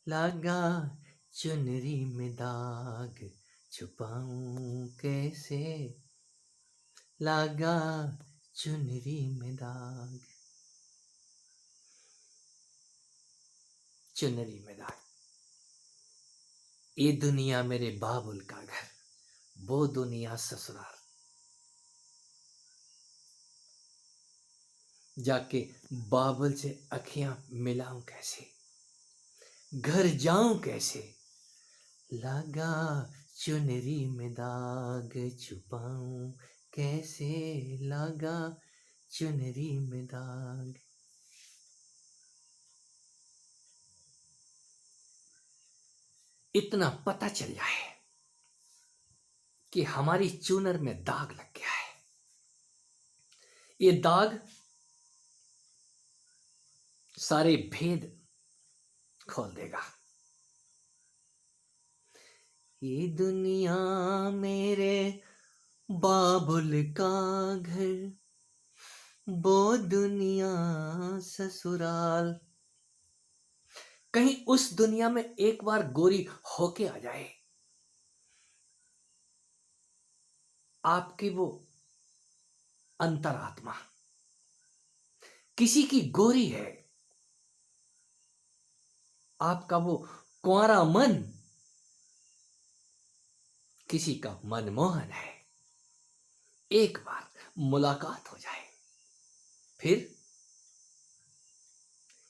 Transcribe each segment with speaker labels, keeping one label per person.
Speaker 1: लागा चुनरी में दाग, छुपाऊं कैसे। लागा चुनरी में दाग, चुनरी में दाग। ये दुनिया मेरे बाबुल का घर, वो दुनिया ससुराल। जाके बाबुल से अखियां मिलाऊं कैसे, घर जाऊं कैसे। लगा चुनरी में दाग, छुपाऊं कैसे। लगा चुनरी में दाग। इतना पता चल जाए कि हमारी चुनर में दाग लग गया है। ये दाग सारे भेद खोल देगा। ये दुनिया मेरे बाबुल का घर, वो दुनिया ससुराल। कहीं उस दुनिया में एक बार गोरी होके आ जाए, आपकी वो अंतरात्मा किसी की गोरी है, आपका वो कुंवारा मन किसी का मनमोहन है। एक बार मुलाकात हो जाए, फिर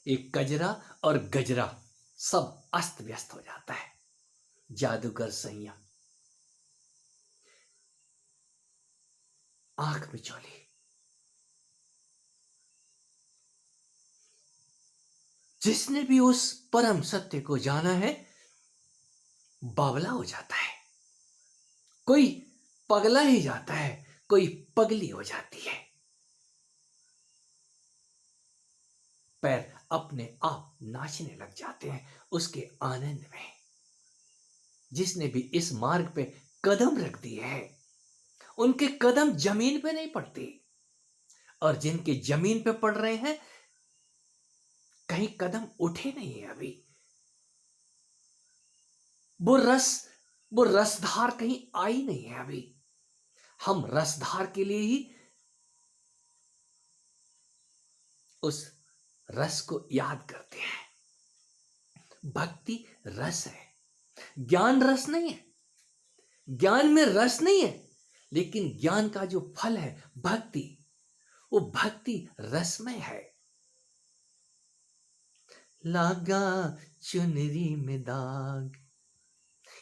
Speaker 1: एक कजरा और गजरा सब अस्त व्यस्त हो जाता है। जादूगर सैया, आंख मिचौली, जिसने भी उस परम सत्य को जाना है बावला हो जाता है। कोई पगला ही जाता है, कोई पगली हो जाती है। पैर अपने आप नाचने लग जाते हैं उसके आनंद में। जिसने भी इस मार्ग पे कदम रख दिए हैं, उनके कदम जमीन पे नहीं पड़ते, और जिनके जमीन पे पड़ रहे हैं कहीं कदम उठे नहीं है अभी। वो रस, वो रसधार कहीं आई नहीं है अभी। हम रसधार के लिए ही उस रस को याद करते हैं। भक्ति रस है, ज्ञान रस नहीं है। ज्ञान में रस नहीं है, लेकिन ज्ञान का जो फल है भक्ति, वो भक्ति रसमय है। लागा चुनरी में दाग,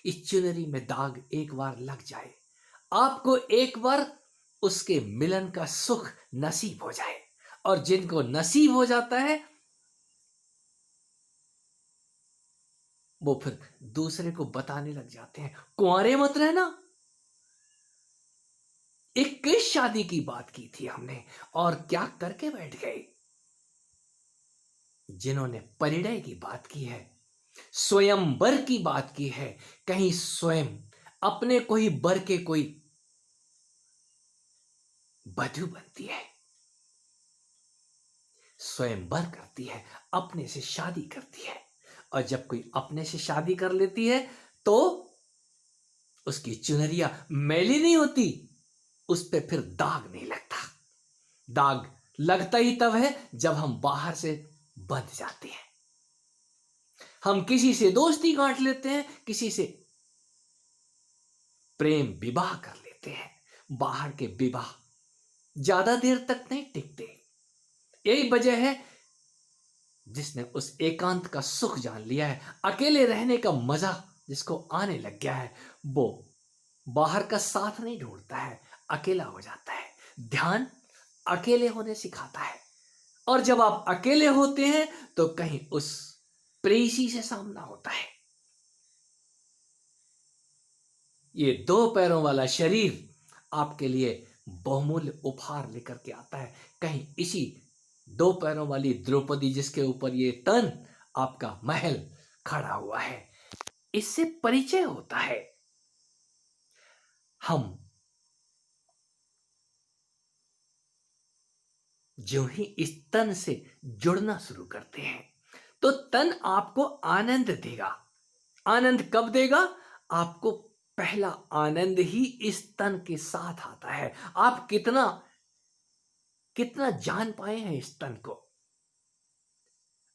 Speaker 1: इस चुनरी में दाग एक बार लग जाए, आपको एक बार उसके मिलन का सुख नसीब हो जाए। और जिनको नसीब हो जाता है वो फिर दूसरे को बताने लग जाते हैं, कुंवारे मत रहना। 21 शादी की बात की थी हमने, और क्या करके बैठ गए। जिन्होंने परिणय की बात की है, स्वयंवर की बात की है, कहीं स्वयं अपने को ही बर के कोई वधू बनती है, स्वयंवर करती है, अपने से शादी करती है। और जब कोई अपने से शादी कर लेती है तो उसकी चुनरिया मैली नहीं होती, उस पे फिर दाग नहीं लगता। दाग लगता ही तब है जब हम बाहर से बंध जाते हैं। हम किसी से दोस्ती गांठ लेते हैं, किसी से प्रेम विवाह कर लेते हैं। बाहर के विवाह ज्यादा देर तक नहीं टिकते। यही वजह है, जिसने उस एकांत का सुख जान लिया है, अकेले रहने का मजा जिसको आने लग गया है, वो बाहर का साथ नहीं ढूंढता है, अकेला हो जाता है। ध्यान अकेले होने सिखाता है। और जब आप अकेले होते हैं तो कहीं उस प्रेयसी से सामना होता है। ये दो पैरों वाला शरीर आपके लिए बहुमूल्य उपहार लेकर के आता है। कहीं इसी दो पैरों वाली द्रौपदी जिसके ऊपर ये तन आपका महल खड़ा हुआ है, इससे परिचय होता है। हम जो ही इस तन से जुड़ना शुरू करते हैं तो तन आपको आनंद देगा। आनंद कब देगा? आपको पहला आनंद ही इस तन के साथ आता है। आप कितना कितना जान पाए हैं इस तन को।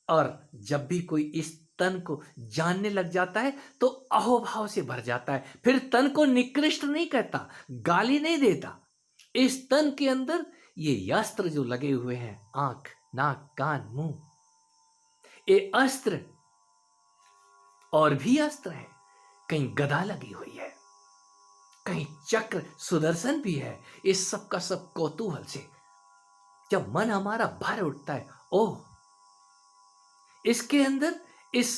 Speaker 1: और जब भी कोई इस तन को जानने लग जाता है तो अहोभाव से भर जाता है। फिर तन को निकृष्ट नहीं कहता, गाली नहीं देता। इस तन के अंदर ये अस्त्र जो लगे हुए हैं, आंख, नाक, कान, मुंह, ये अस्त्र और भी अस्त्र है। कहीं गदा लगी हुई है, कहीं चक्र सुदर्शन भी है। इस सब का सब कौतूहल से जब मन हमारा भर उठता है, ओह, इसके अंदर, इस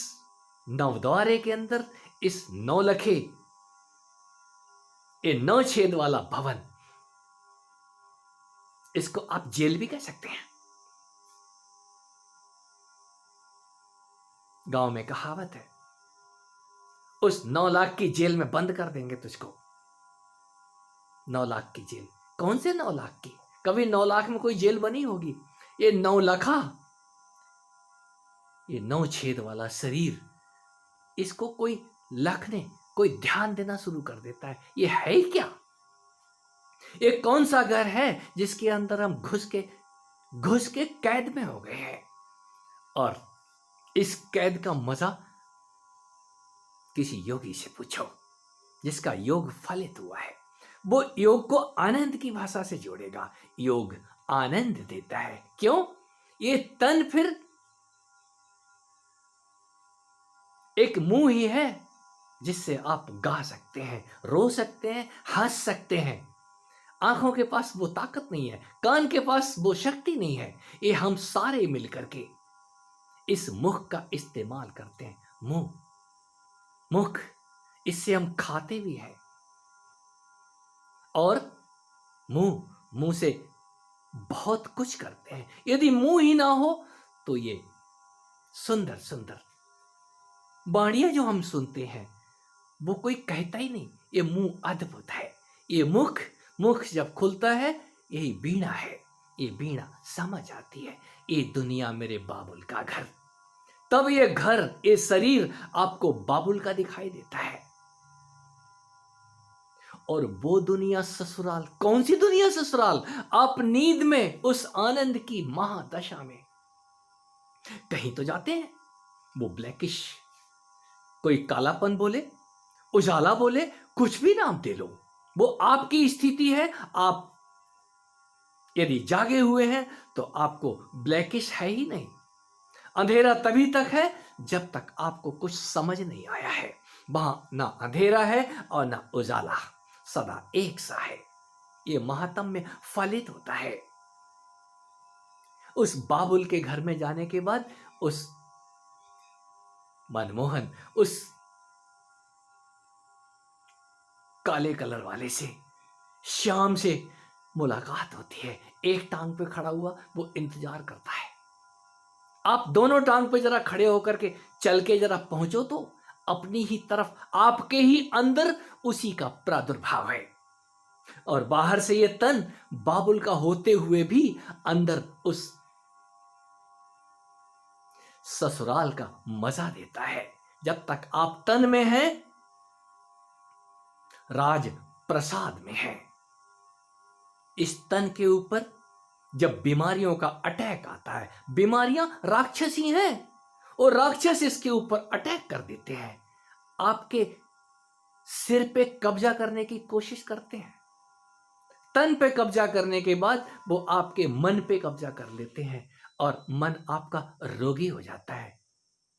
Speaker 1: नवद्वारे के अंदर, इस नौलखे, ये 9 छेद वाला भवन, इसको आप जेल भी कह सकते हैं। गांव में कहावत है, उस 9 लाख की जेल में बंद कर देंगे तुझको। 9 लाख की जेल, कौन से 9 लाख की? कभी 9 लाख में कोई जेल बनी होगी? ये 9 लखा, ये 9 छेद वाला शरीर, इसको कोई लखने, कोई ध्यान देना शुरू कर देता है। ये है ही क्या? ये कौन सा घर है जिसके अंदर हम घुस के कैद में हो गए हैं? और इस कैद का मजा किसी योगी से पूछो, जिसका योग फलित हुआ है। वो योग को आनंद की भाषा से जोड़ेगा। योग आनंद देता है। क्यों? ये तन फिर एक मुंह ही है जिससे आप गा सकते हैं, रो सकते हैं, हंस सकते हैं। आंखों के पास वो ताकत नहीं है, कान के पास वो शक्ति नहीं है। ये हम सारे मिलकर के इस मुख का इस्तेमाल करते हैं। मुख, इससे हम खाते भी हैं। और मुंह से बहुत कुछ करते हैं। यदि मुंह ही ना हो तो ये सुंदर सुंदर वाणियां जो हम सुनते हैं वो कोई कहता ही नहीं, ये मुंह अद्भुत है। ये मुख जब खुलता है, यही वीणा है। ये वीणा समझ आती है, ये दुनिया मेरे बाबुल का घर। तब ये घर, ये शरीर आपको बाबुल का दिखाई देता है। और वो दुनिया ससुराल, कौन सी दुनिया ससुराल? आप नींद में उस आनंद की महादशा में कहीं तो जाते हैं। वो ब्लैकिश, कोई कालापन बोले, उजाला बोले, कुछ भी नाम दे लो, वो आपकी स्थिति है। आप यदि जागे हुए हैं तो आपको ब्लैकिश है ही नहीं। अंधेरा तभी तक है जब तक आपको कुछ समझ नहीं आया है। वहां ना अंधेरा है और ना उजाला, सदा एक सा है। ये महात्म में फलित होता है। उस बाबुल के घर में जाने के बाद उस मनमोहन, उस काले कलर वाले से, श्याम से मुलाकात होती है। एक टांग पे खड़ा हुआ वो इंतजार करता है। आप दोनों टांग पे जरा खड़े होकर के चल के जरा पहुंचो तो अपनी ही तरफ, आपके ही अंदर उसी का प्रादुर्भाव है। और बाहर से ये तन बाबुल का होते हुए भी अंदर उस ससुराल का मजा देता है। जब तक आप तन में हैं, राज प्रसाद में है। इस तन के ऊपर जब बीमारियों का अटैक आता है, बीमारियां राक्षसी हैं और राक्षस इसके ऊपर अटैक कर देते हैं, आपके सिर पे कब्जा करने की कोशिश करते हैं। तन पे कब्जा करने के बाद वो आपके मन पे कब्जा कर लेते हैं और मन आपका रोगी हो जाता है।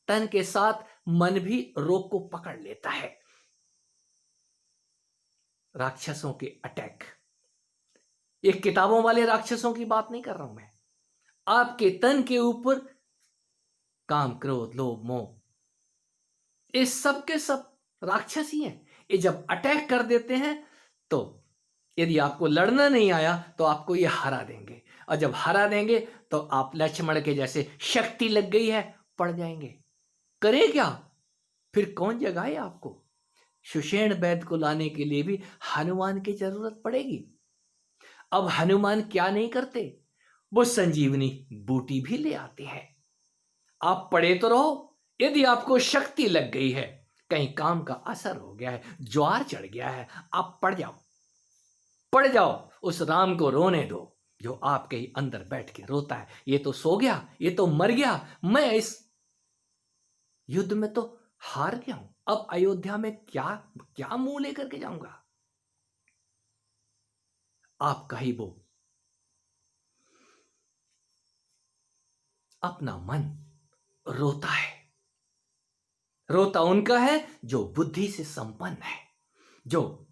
Speaker 1: तन के साथ मन भी रोग को पकड़ लेता है। राक्षसों के अटैक, ये किताबों वाले राक्षसों की बात नहीं कर रहा हूं मैं। आपके तन के ऊपर काम, क्रोध, लोभ, मोह, ये सब के सब राक्षस ही हैं। ये जब अटैक कर देते हैं तो यदि आपको लड़ना नहीं आया तो आपको ये हरा देंगे। और जब हरा देंगे तो आप लक्ष्मण के जैसे शक्ति लग गई है पड़ जाएंगे। करें क्या? फिर कौन जगाए आपको? सुषेण वैद्य को लाने के लिए भी हनुमान की जरूरत पड़ेगी। अब हनुमान क्या नहीं करते, वो संजीवनी बूटी भी ले आते हैं। आप पड़े तो रहो। यदि आपको शक्ति लग गई है, कहीं काम का असर हो गया है, ज्वार चढ़ गया है, आप पड़ जाओ, पड़ जाओ। उस राम को रोने दो जो आपके ही अंदर बैठ के रोता है। ये तो सो गया, ये तो मर गया, मैं इस युद्ध में तो हार गया हूं। अब अयोध्या में क्या क्या मुंह लेकर के जाऊंगा। आपका ही वो अपना मन रोता है। रोता उनका है जो बुद्धि से संपन्न है, जो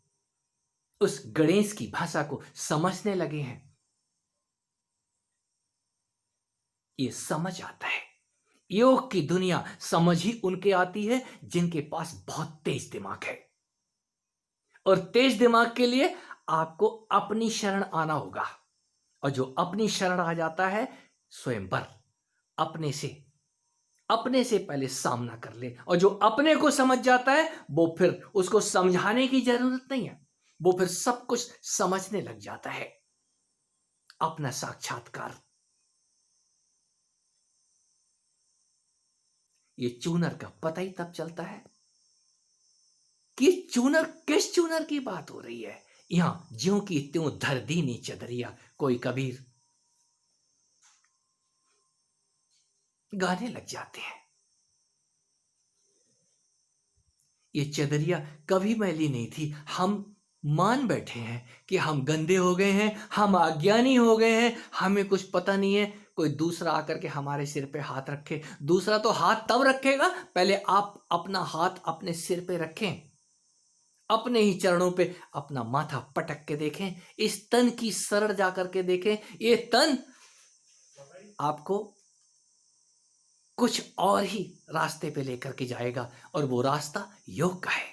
Speaker 1: उस गणेश की भाषा को समझने लगे हैं। ये समझ आता है। योग की दुनिया समझ ही उनके आती है जिनके पास बहुत तेज दिमाग है। और तेज दिमाग के लिए आपको अपनी शरण आना होगा। और जो अपनी शरण आ जाता है, स्वयंवर अपने से पहले सामना कर ले। और जो अपने को समझ जाता है, वो फिर उसको समझाने की जरूरत नहीं है, वो फिर सब कुछ समझने लग जाता है। अपना साक्षात्कार। ये चूनर का पता ही तब चलता है कि चूनर किस चूनर की बात हो रही है। यहां ज्यों की त्यों धर दीनी चदरिया, कोई कबीर गाने लग जाते हैं। ये चदरिया कभी मैली नहीं थी। हम मान बैठे हैं कि हम गंदे हो गए हैं, हम अज्ञानी हो गए हैं, हमें कुछ पता नहीं है। कोई दूसरा आकर के हमारे सिर पे हाथ रखे। दूसरा तो हाथ तब रखेगा, पहले आप अपना हाथ अपने सिर पे रखें, अपने ही चरणों पे अपना माथा पटक के देखें, इस तन की शरण जाकर के देखें। ये तन आपको कुछ और ही रास्ते पे लेकर के जाएगा, और वो रास्ता योग का है।